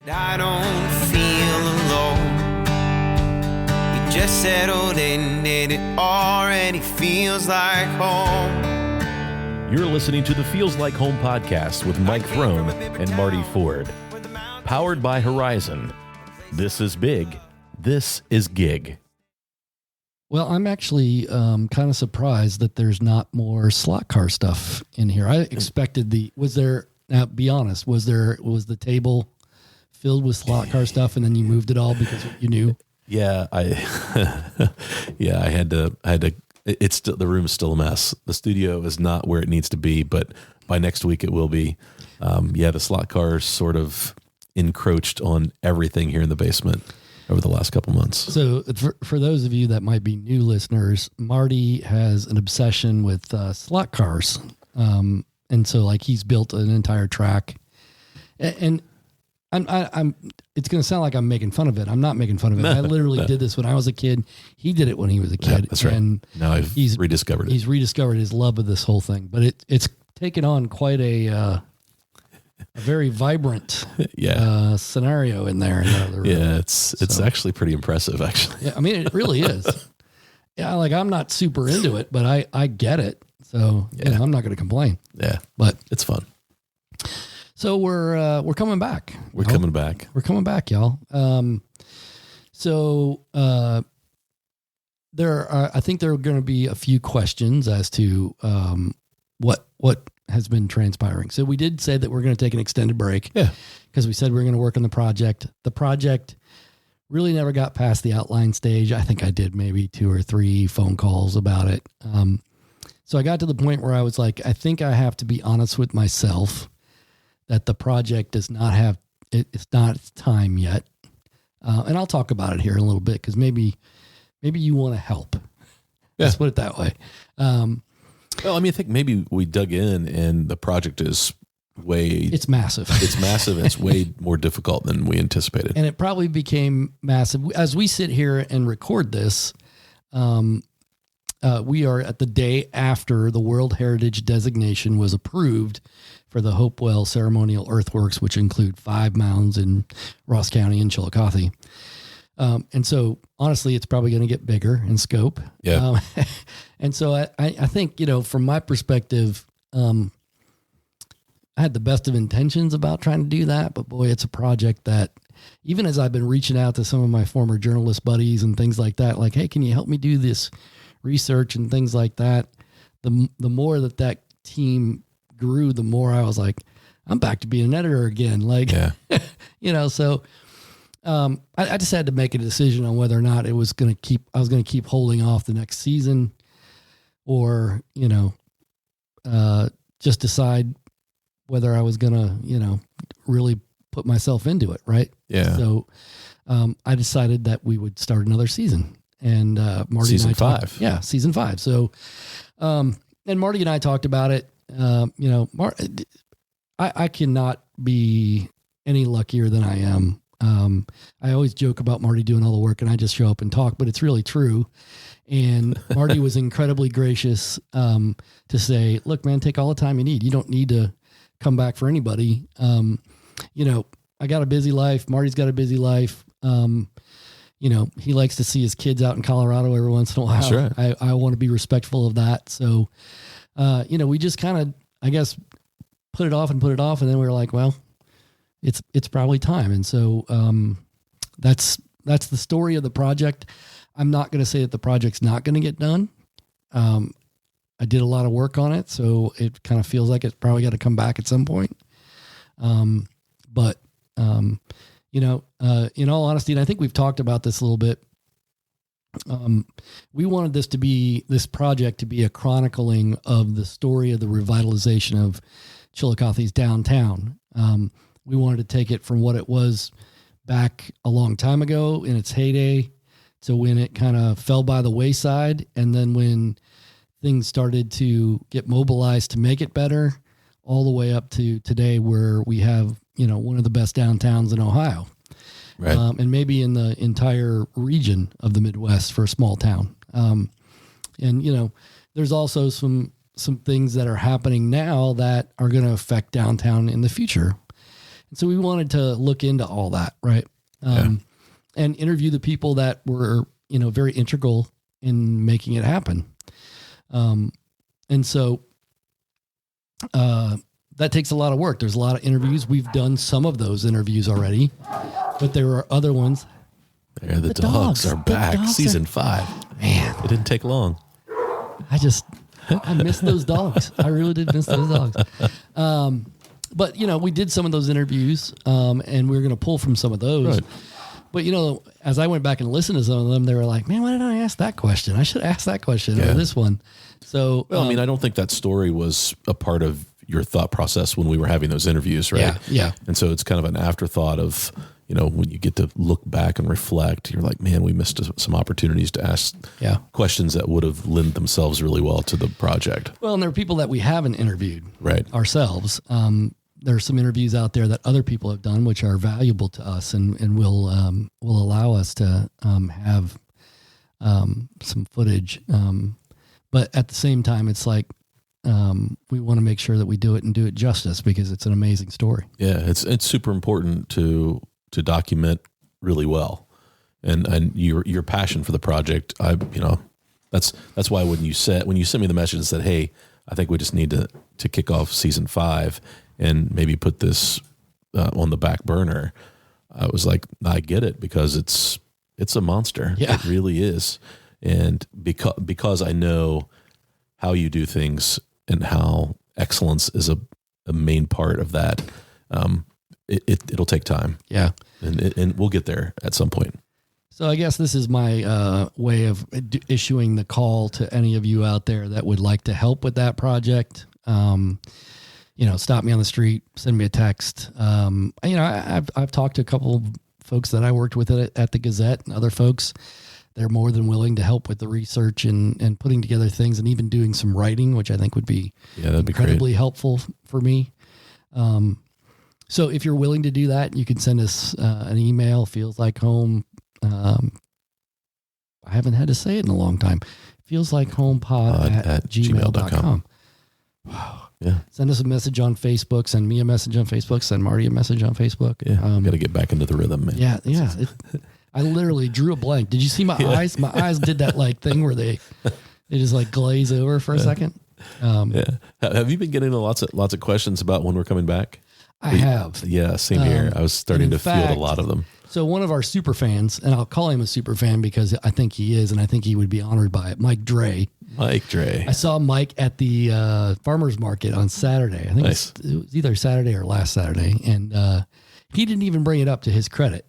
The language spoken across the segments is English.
I don't feel alone. We just settled in and it already feels like home. You're listening to the Feels Like Home podcast with Mike Throne and Marty Ford. Powered by Horizon. This is big. This is gig. Well, I'm actually kind of surprised that there's not more slot car stuff in here. I expected now be honest, was the table filled with slot car stuff and then you moved it all because you knew? Yeah, I had to, it's still, the room's still a mess. The studio is not where it needs to be, but by next week it will be. The slot cars sort of encroached on everything here in the basement over the last couple months. So for those of you that might be new listeners, Marty has an obsession with slot cars. And so like he's built an entire track and I'm it's going to sound like I'm making fun of it. I'm not making fun of it. I literally did this when I was a kid. He did it when he was a kid. Yeah, that's right. And now he's rediscovered it. He's rediscovered his love of this whole thing, but it's taken on quite a very vibrant scenario in there. Yeah, it's actually pretty impressive, actually. Yeah, I mean, it really is. Yeah, like I'm not super into it, but I get it. So I'm not going to complain. Yeah, but it's fun. So we're coming back. We're coming back. We're coming back, y'all. I think there are going to be a few questions as to what has been transpiring. So we did say that we're going to take an extended break. Yeah. Because we said we were going to work on the project. The project really never got past the outline stage. I think I did maybe 2 or 3 phone calls about it. So I got to the point where I was like, I think I have to be honest with myself that the project does not have, it's not its time yet. And I'll talk about it here in a little bit because maybe you want to help. Yeah. Let's put it that way. Well, I mean, I think maybe we dug in and the project is it's massive. It's massive. And it's way more difficult than we anticipated. And it probably became massive. As we sit here and record this, we are at the day after the World Heritage designation was approved for the Hopewell Ceremonial Earthworks, which include 5 mounds in Ross County and Chillicothe. And so honestly, it's probably going to get bigger in scope. Yeah. And so I think, from my perspective, I had the best of intentions about trying to do that, but boy, it's a project that even as I've been reaching out to some of my former journalist buddies and things like that, like, hey, can you help me do this research and things like that? The more that team grew, the more I was like, I'm back to being an editor again. Like, so I just had to make a decision on whether or not I was going to keep holding off the next season or, just decide whether I was going to, really put myself into it. Right. Yeah. So I decided that we would start another season and Marty season and I 5. Yeah. Season 5. So, and Marty and I talked about it. I cannot be any luckier than I am. I always joke about Marty doing all the work and I just show up and talk, but it's really true. And Marty was incredibly gracious to say, look, man, take all the time you need. You don't need to come back for anybody. I got a busy life. Marty's got a busy life. He likes to see his kids out in Colorado every once in a while. That's right. I want to be respectful of that. So, we just kind of, I guess, put it off. And then we were like, well, it's probably time. And so, that's the story of the project. I'm not going to say that the project's not going to get done. I did a lot of work on it, so it kind of feels like it's probably got to come back at some point. In all honesty, and I think we've talked about this a little bit, we wanted this project to be a chronicling of the story of the revitalization of Chillicothe's downtown. We wanted to take it from what it was back a long time ago in its heyday to when it kind of fell by the wayside. And then when things started to get mobilized to make it better, all the way up to today where we have, one of the best downtowns in Ohio. Right. And maybe in the entire region of the Midwest for a small town. There's also some things that are happening now that are going to affect downtown in the future. So we wanted to look into all that, right? And interview the people that were, very integral in making it happen. And so that takes a lot of work. There's a lot of interviews. We've done some of those interviews already, but there are other ones. There, the dogs are back. Season 5. Man, it didn't take long. I miss those dogs. I really did miss those dogs. But we did some of those interviews, and we were going to pull from some of those. Right. But as I went back and listened to some of them, they were like, "Man, why didn't I ask that question? I should ask that question or this one." So, well, I don't think that story was a part of your thought process when we were having those interviews, right? Yeah. And so it's kind of an afterthought of, when you get to look back and reflect, you're like, man, we missed some opportunities to ask questions that would have lent themselves really well to the project. Well, and there are people that we haven't interviewed ourselves. There are some interviews out there that other people have done, which are valuable to us and will allow us to have some footage. But at the same time, it's like we want to make sure that we do it and do it justice because it's an amazing story. Yeah, it's super important to document really well, and your passion for the project. That's why when you sent me the message and said, "Hey, I think we just need to kick off season 5 and maybe put this on the back burner," I was like, I get it, because it's a monster. Yeah. It really is. And because I know how you do things and how excellence is a main part of that, it'll take time. Yeah. And we'll get there at some point. So I guess this is my way of issuing the call to any of you out there that would like to help with that project. Stop me on the street, send me a text. I've talked to a couple of folks that I worked with at the Gazette and other folks. They're more than willing to help with the research and putting together things and even doing some writing, which I think would be incredibly helpful for me. So if you're willing to do that, you can send us an email, feels like home. I haven't had to say it in a long time. Feels like homepod at gmail.com. Wow. Yeah. Send us a message on Facebook. Send me a message on Facebook. Send Marty a message on Facebook. Yeah. Got to get back into the rhythm, man. Yeah. Yeah. I literally drew a blank. Did you see my eyes? My eyes did that thing where they just glaze over for a second. Have you been getting lots of questions about when we're coming back? I have. Yeah, same here. I was starting to field a lot of them. So one of our super fans, and I'll call him a super fan because I think he is, and I think he would be honored by it, Mike Dre. I saw Mike at the farmer's market on Saturday. I think it was either Saturday or last Saturday, and he didn't even bring it up to his credit.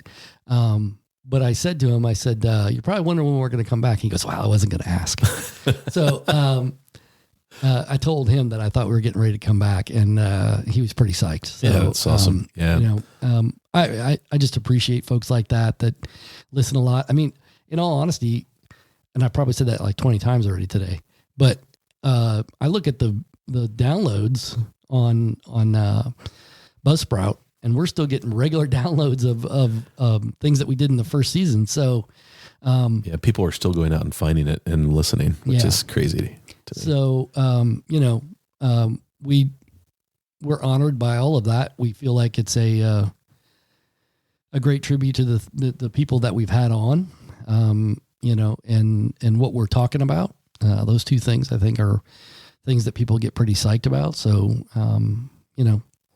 But I said to him, you're probably wondering when we're going to come back. He goes, well, I wasn't going to ask. So I told him that I thought we were getting ready to come back, and he was pretty psyched. So, yeah, that's awesome. I just appreciate folks like that listen a lot. I mean, in all honesty, and I probably said that 20 times already today, but I look at the downloads on Buzzsprout, and we're still getting regular downloads of things that we did in the first season. So, people are still going out and finding it and listening, which is crazy to me. So, we're honored by all of that. We feel like it's a great tribute to the people that we've had on, and what we're talking about. Those two things I think are things that people get pretty psyched about. So,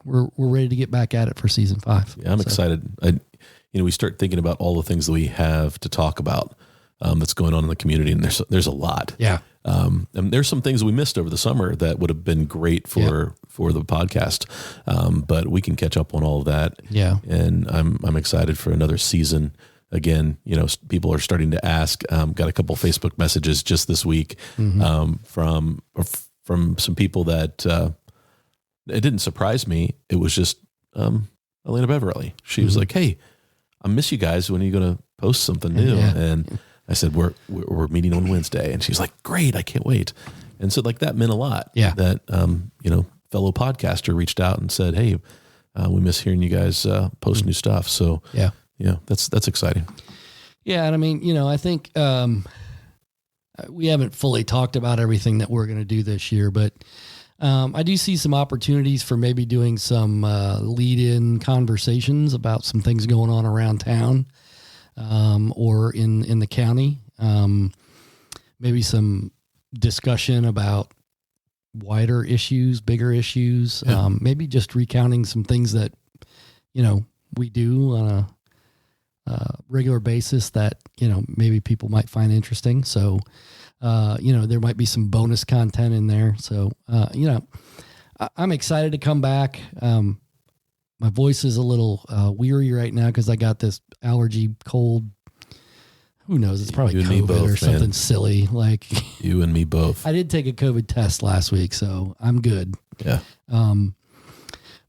we're ready to get back at it for season 5. Yeah, I'm excited. We start thinking about all the things that we have to talk about that's going on in the community, and there's a lot. Yeah. And there's some things we missed over the summer that would have been great for the podcast. But we can catch up on all of that. Yeah. And I'm excited for another season. Again, people are starting to ask, got a couple Facebook messages just this week, from some people that, it didn't surprise me. It was just, Elena Beverly. She was like, "Hey, I miss you guys. When are you going to post something new?" And I said, we're meeting on Wednesday. And she's like, "Great. I can't wait." And so that meant a lot. Yeah. That, fellow podcaster reached out and said, "Hey, we miss hearing you guys post new stuff." So that's exciting. Yeah. And I mean, I think we haven't fully talked about everything that we're going to do this year, but I do see some opportunities for maybe doing some lead-in conversations about some things going on around town or in the county. Maybe some discussion about wider issues, bigger issues. Maybe just recounting some things that we do on a regular basis that maybe people might find interesting. So. There might be some bonus content in there. So, I'm excited to come back. My voice is a little weary right now because I got this allergy cold. Who knows? It's probably COVID both, or something man. Silly. Like you and me both. I did take a COVID test last week, so I'm good. Yeah.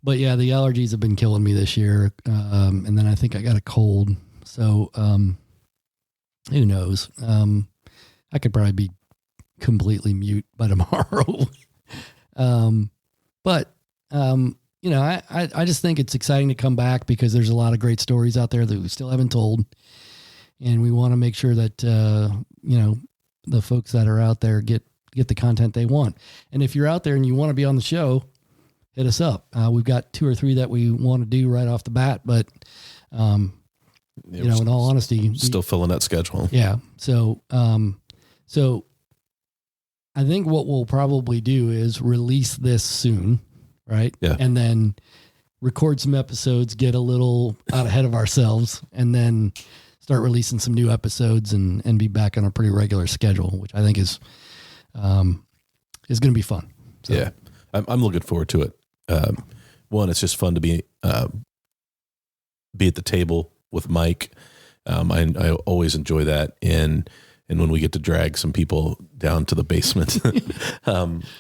But yeah, the allergies have been killing me this year. And then I think I got a cold. So, who knows? I could probably be completely mute by tomorrow. I just think it's exciting to come back because there's a lot of great stories out there that we still haven't told. And we want to make sure that, the folks that are out there get the content they want. And if you're out there and you want to be on the show, hit us up. We've got 2 or 3 that we want to do right off the bat, but, in all honesty, still filling that schedule. Yeah. So I think what we'll probably do is release this soon, right? Yeah. And then record some episodes, get a little out ahead of ourselves, and then start releasing some new episodes and be back on a pretty regular schedule, which I think is going to be fun. So. Yeah. I'm looking forward to it. One, it's just fun to be at the table with Mike. I always enjoy that. And when we get to drag some people down to the basement,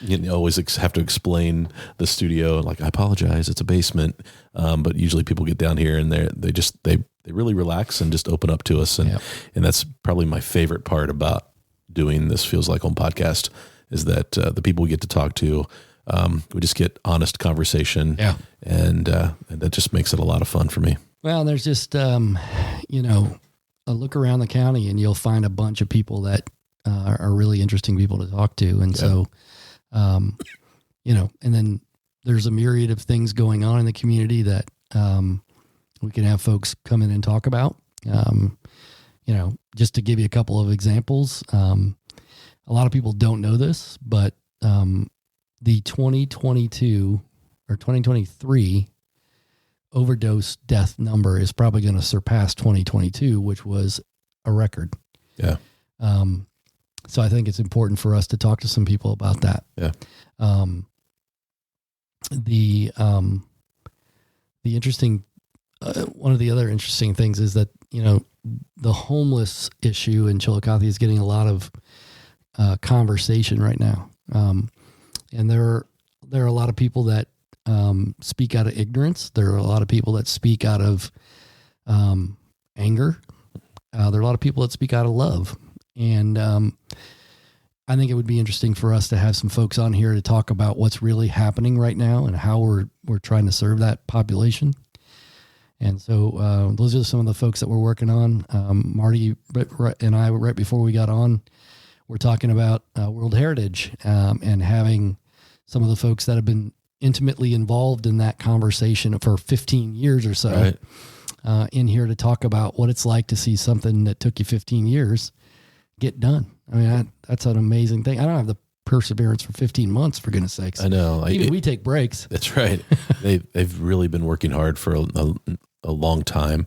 you always have to explain the studio. Like, I apologize, it's a basement. But usually people get down here and they really relax and just open up to us. And that's probably my favorite part about doing this Feels Like Home podcast is that the people we get to talk to, we just get honest conversation. Yeah. And that just makes it a lot of fun for me. Well, there's just, a look around the county and you'll find a bunch of people that are really interesting people to talk to. And so, and then there's a myriad of things going on in the community that we can have folks come in and talk about. Just to give you a couple of examples, a lot of people don't know this, but the 2022 or 2023 overdose death number is probably going to surpass 2022, which was a record. Yeah. So I think it's important for us to talk to some people about that. Yeah. The interesting, one of the other interesting things is that, the homeless issue in Chillicothe is getting a lot of conversation right now. And there are a lot of people that speak out of ignorance. There are a lot of people that speak out of anger. There are a lot of people that speak out of love. And I think it would be interesting for us to have some folks on here to talk about what's really happening right now and how we're trying to serve that population. And so those are some of the folks that we're working on. Marty and I, right before we got on, we're talking about World Heritage and having some of the folks that have been intimately involved in that conversation for 15 years or so in here to talk about what it's like to see something that took you 15 years get done. I mean, that's an amazing thing. I don't have the perseverance for 15 months, for goodness sakes. I know. We take breaks. That's right. They've really been working hard for a long time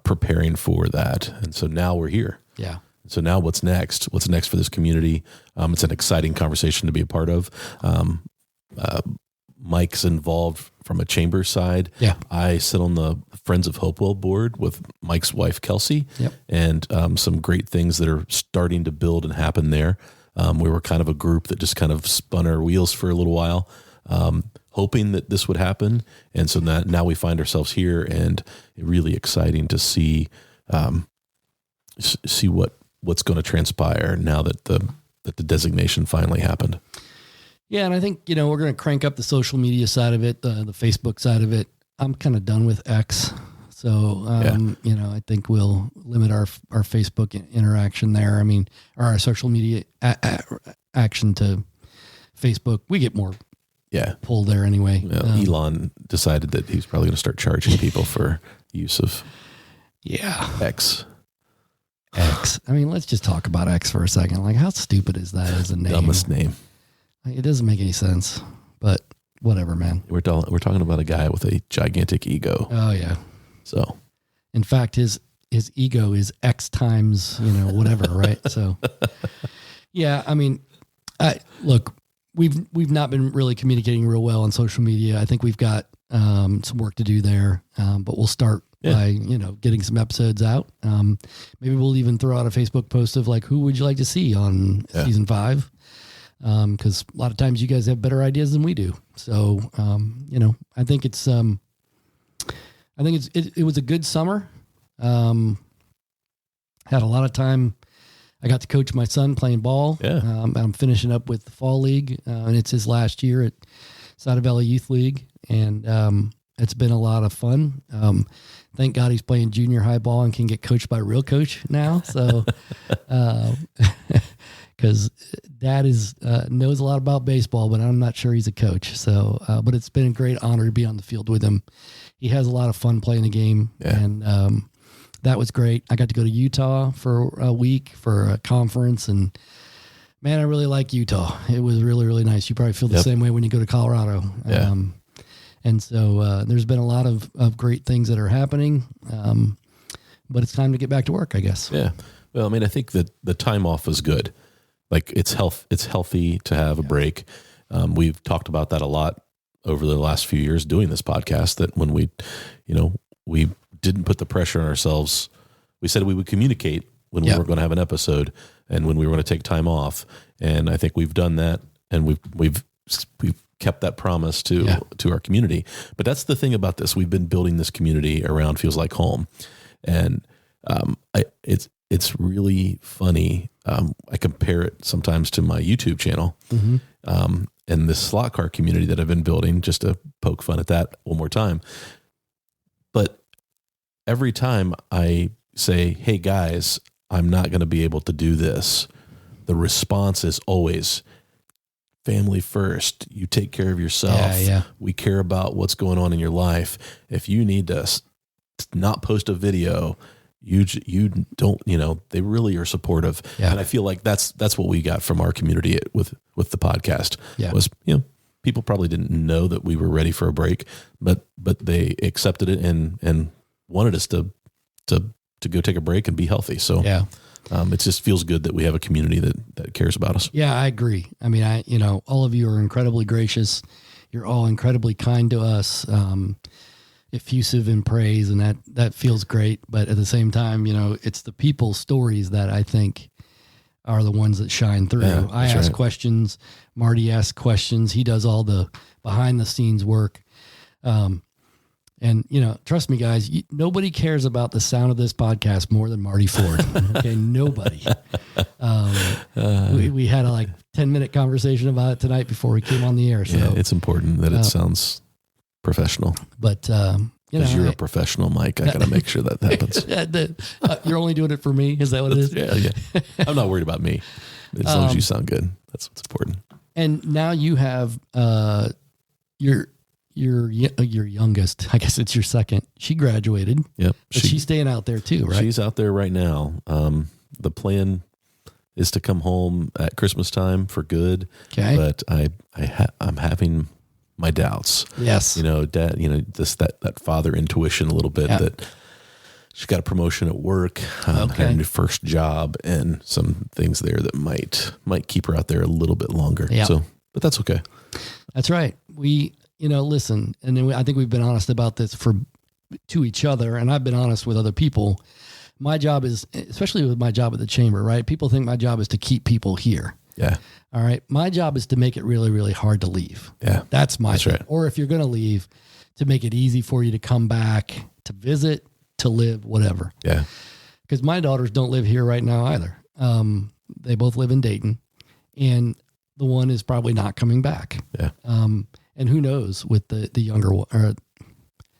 preparing for that. And so now we're here. Yeah. So now what's next? What's next for this community? It's an exciting conversation to be a part of. Mike's involved from a chamber side. Yeah. I sit on the Friends of Hopewell board with Mike's wife, Kelsey, and some great things that are starting to build and happen there. We were kind of a group that just kind of spun our wheels for a little while, hoping that this would happen. And so now we find ourselves here, and really exciting to see what's going to transpire now that the designation finally happened. Yeah, and I think, we're going to crank up the social media side of it, the Facebook side of it. I'm kind of done with X. So, I think we'll limit our Facebook interaction there. I mean, or our social media action to Facebook. We get more Yeah. pull there anyway. Elon decided that he's probably going to start charging people for use of X. X. I mean, let's just talk about X for a second. Like, how stupid is that as a name? Dumbest name. Like, it doesn't make any sense, but whatever, man. We're talking about a guy with a gigantic ego. Oh yeah. So, in fact, his ego is X times, whatever, right? So, yeah, I mean, look, we've not been really communicating real well on social media. I think we've got some work to do there, but we'll start by getting some episodes out. Maybe we'll even throw out a Facebook post of like, who would you like to see on season 5? Because a lot of times you guys have better ideas than we do. So, I think it was a good summer. Had a lot of time. I got to coach my son playing ball. Yeah. I'm finishing up with the fall league, and it's his last year at Side Valley Youth League. And, it's been a lot of fun. Thank God he's playing junior high ball and can get coached by a real coach now. So, cause dad knows a lot about baseball, but I'm not sure he's a coach. So, but it's been a great honor to be on the field with him. He has a lot of fun playing the game. Yeah. And, that was great. I got to go to Utah for a week for a conference, and man, I really like Utah. It was really, really nice. You probably feel the same way when you go to Colorado. Yeah. And so there's been a lot of great things that are happening, but it's time to get back to work, I guess. Yeah. Well, I mean, I think that the time off is good. Like it's healthy to have a break. We've talked about that a lot over the last few years doing this podcast, that when we didn't put the pressure on ourselves. We said we would communicate when we were going to have an episode and when we were going to take time off. And I think we've done that, and we've kept that promise to our community. But that's the thing about this. We've been building this community around Feels Like Home. And it's really funny. I compare it sometimes to my YouTube channel. Mm-hmm. And this slot car community that I've been building, just to poke fun at that one more time. But every time I say, hey guys, I'm not going to be able to do this, the response is always, family first. You take care of yourself. Yeah. We care about what's going on in your life. If you need to not post a video, you don't, they really are supportive. Yeah. And I feel like that's what we got from our community with the podcast. Yeah. Was, people probably didn't know that we were ready for a break, but they accepted it and wanted us to go take a break and be healthy. So it just feels good that we have a community that cares about us. Yeah, I agree. I mean, all of you are incredibly gracious. You're all incredibly kind to us, effusive in praise, and that feels great. But at the same time, it's the people's stories that I think are the ones that shine through. Yeah, I ask questions. Marty asks questions. He does all the behind the scenes work. And, trust me, guys, nobody cares about the sound of this podcast more than Marty Ford. Okay, nobody. We had a 10-minute conversation about it tonight before we came on the air. So yeah, it's important that it sounds professional. But, because you're a professional, Mike, I got to make sure that happens. You're only doing it for me? Is that what it is? Yeah. I'm not worried about me. As long as you sound good. That's what's important. And now you have your youngest, I guess it's your second. She graduated. Yep. She's staying out there too, right? She's out there right now. The plan is to come home at Christmas time for good. Okay. But I'm having my doubts. Yes. Dad, that father intuition a little bit that she got a promotion at work, her new first job, and some things there that might keep her out there a little bit longer. Yeah. So, but that's okay. That's right. We, listen, and then I think we've been honest about this to each other, and I've been honest with other people. My job is, especially with my job at the chamber, right? People think my job is to keep people here. Yeah. All right. My job is to make it really, really hard to leave. Yeah. That's my thing. Right. Or if you're going to leave, to make it easy for you to come back, to visit, to live, whatever. Yeah. Because my daughters don't live here right now either. They both live in Dayton, and the one is probably not coming back. Yeah. And who knows with the younger one, or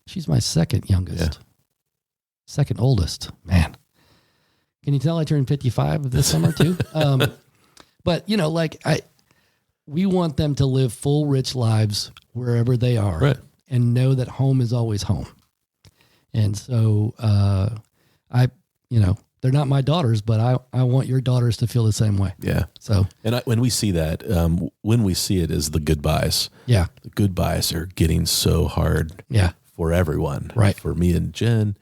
she's my second youngest, second oldest, man. Can you tell I turned 55 this summer too? But we want them to live full, rich lives wherever they are, Right. and know that home is always home. And so, they're not my daughters, but I want your daughters to feel the same way. Yeah. So, And when we see that, when we see it is the goodbyes. yeah, The goodbyes are getting so hard. yeah, For everyone. Right. For me and Jen,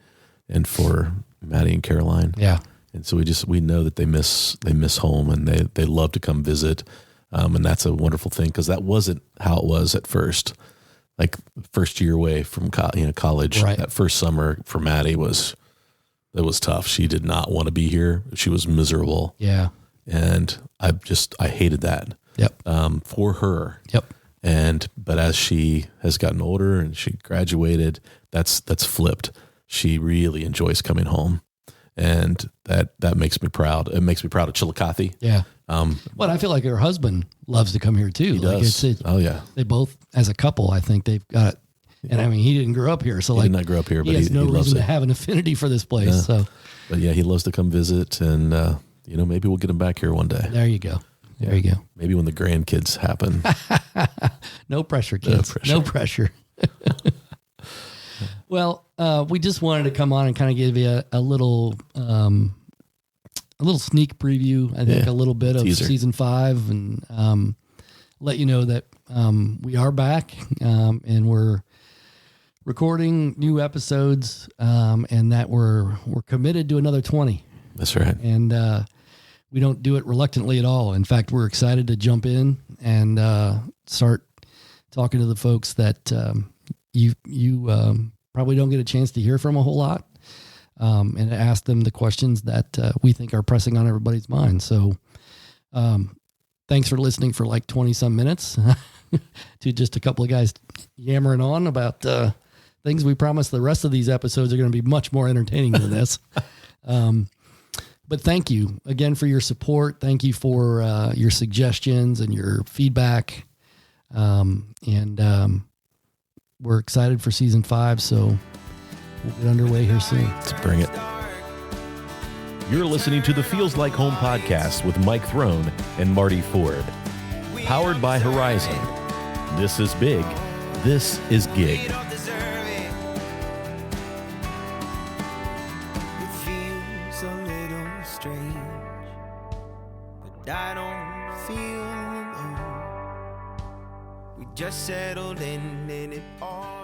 and for Maddie and Caroline. yeah, And so we know that they miss home, and they love to come visit. And that's a wonderful thing, because that wasn't how it was at first. Like first year away from college, Right. that first summer for Maddie was tough. She did not want to be here. She was miserable. yeah, And I hated that. yep, For her. yep, But as she has gotten older and she graduated, that's flipped. She really enjoys coming home, and that makes me proud. It makes me proud of Chillicothe. yeah. But I feel like her husband loves to come here too. He does. Oh yeah. They both, as a couple, I think they've got. And I mean, he didn't grow up here, so He did not grow up here, but he has no loves reason to it. have an affinity for this place. Yeah. So But yeah, he loves to come visit, and maybe we'll get him back here one day. there you go. There you go. Maybe when the grandkids happen. No pressure, kids. No pressure. Well, we just wanted to come on and kind of give you a little sneak preview. I think Yeah. a little bit of Teaser. season 5, and let you know that we are back, and we're recording new episodes, and that we're committed to another 20. That's right. And we don't do it reluctantly at all. In fact, we're excited to jump in and start talking to the folks that you probably don't get a chance to hear from a whole lot, and ask them the questions that we think are pressing on everybody's mind. So thanks for listening for like 20 some minutes to just a couple of guys yammering on about things. We promise the rest of these episodes are going to be much more entertaining than this. But thank you again for your support. Thank you for your suggestions and your feedback. And we're excited for season 5. So we'll get underway here soon. Let's bring it. You're listening to the Feels Like Home podcast with Mike Throne and Marty Ford. Powered by Horizon. This is big. This is gig. You don't deserve it. It feels a little strange, but I don't feel alone. We just settled in and it all